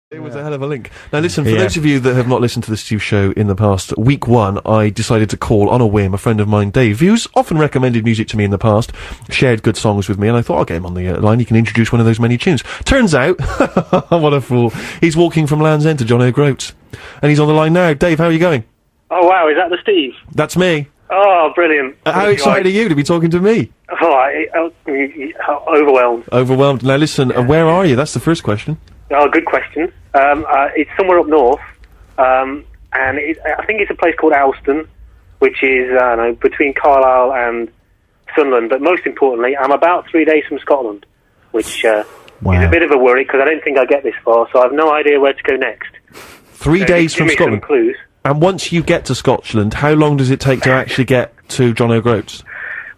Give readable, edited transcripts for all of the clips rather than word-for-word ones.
It was a hell of a link. Now listen, for those of you that have not listened to the Stu Show in the past, week one, I decided to call on a whim a friend of mine, Dave, who's often recommended music to me in the past, shared good songs with me, and I thought I'll get him on the line, he can introduce one of those many tunes. Turns out, what a fool, he's walking from Land's End to John O'Groats. And he's on the line now. Dave, how are you going? Oh wow, is that the Steve? That's me. Oh, brilliant. How excited are you to be talking to me? Oh, overwhelmed. Overwhelmed. Now listen, where are you? That's the first question. Oh, good question. It's somewhere up north, and I think it's a place called Alston, which is between Carlisle and Sunderland. But most importantly, I'm about 3 days from Scotland, which is a bit of a worry because I don't think I'll get this far, so I have no idea where to go next. 3 days from Scotland? Some clues. And once you get to Scotland, how long does it take to actually get to John O'Groats?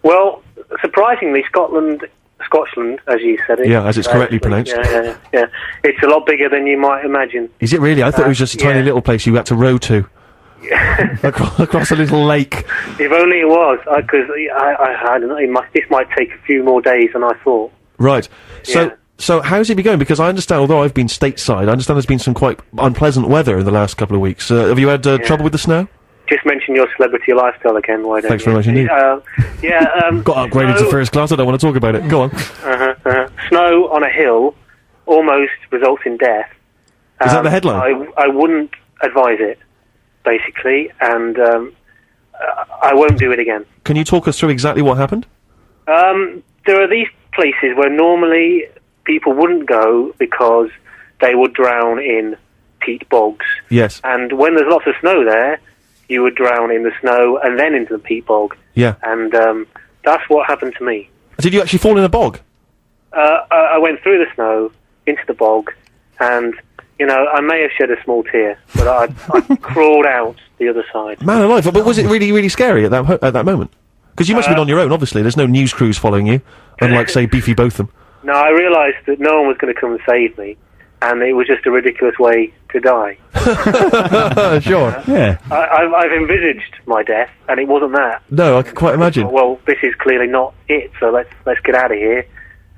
Well, surprisingly, Scotland, as you said it. Yeah, as it's correctly pronounced. Yeah. It's a lot bigger than you might imagine. Is it really? I thought it was just a tiny little place you had to row to. across a little lake. If only it was, because I don't know, this might take a few more days than I thought. Right. So how's it been going? Because I understand, although I've been stateside, I understand there's been some quite unpleasant weather in the last couple of weeks. Have you had trouble with the snow? Just mention your celebrity lifestyle again, why don't Thanks very much indeed. Got upgraded to first class, I don't want to talk about it. Go on. Snow on a hill almost results in death. Is that the headline? I wouldn't advise it, basically, and I won't do it again. Can you talk us through exactly what happened? There are these places where normally people wouldn't go because they would drown in peat bogs. Yes. And when there's lots of snow there, you would drown in the snow and then into the peat bog. Yeah. And that's what happened to me. Did you actually fall in a bog? I went through the snow, into the bog, and, I may have shed a small tear, but I crawled out the other side. Man alive, but was it really, really scary at that moment? Because you must have been on your own, obviously. There's no news crews following you, unlike, say, Beefy Botham. No, I realised that no one was going to come and save me, and it was just a ridiculous way to die. Sure, yeah. I've envisaged my death, and it wasn't that. No, I can quite imagine. Well, this is clearly not it, so let's get out of here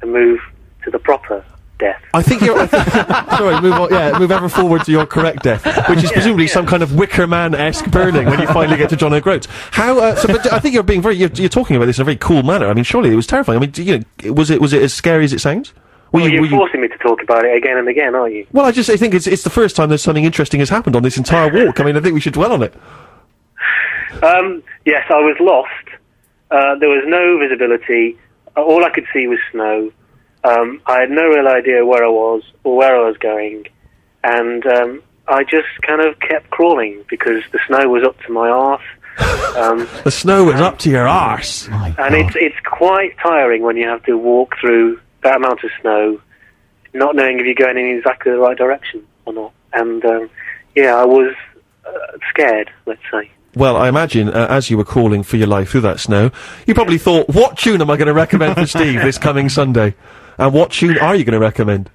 and move to the proper death. I think you're... sorry, move on. Yeah, move ever forward to your correct death, which is presumably some kind of Wicker Man-esque burning when you finally get to John O'Groats. How? But I think you're being very... You're talking about this in a very cool manner. I mean, surely it was terrifying. I mean, was it as scary as it sounds? You're forcing me to talk about it again and again, aren't you? Well, I think it's the first time there's something interesting has happened on this entire walk. I mean, I think we should dwell on it. Yes, I was lost. There was no visibility. All I could see was snow. I had no real idea where I was or where I was going. And I just kind of kept crawling because the snow was up to my arse. The snow was up to your arse? And it's quite tiring when you have to walk through that amount of snow, not knowing if you're going in exactly the right direction or not. And, I was scared, let's say. Well, I imagine, as you were crawling for your life through that snow, you probably thought, what tune am I going to recommend for Steve this coming Sunday? And what tune are you going to recommend?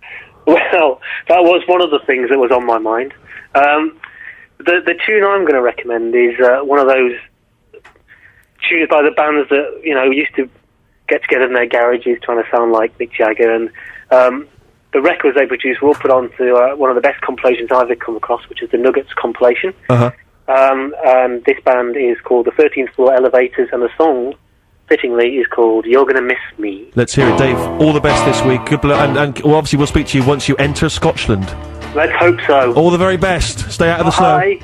Well, that was one of the things that was on my mind. The tune I'm going to recommend is one of those tunes by the bands that, used to get together in their garages trying to sound like Mick Jagger, and the records they produced were all put onto one of the best compilations I've ever come across, which is the Nuggets compilation. And this band is called the 13th Floor Elevators, and the song, fittingly, is called You're Gonna Miss Me. Let's hear it, Dave. All the best this week. Good and obviously we'll speak to you once you enter Scotland. Let's hope so. All the very best. Stay out of the snow.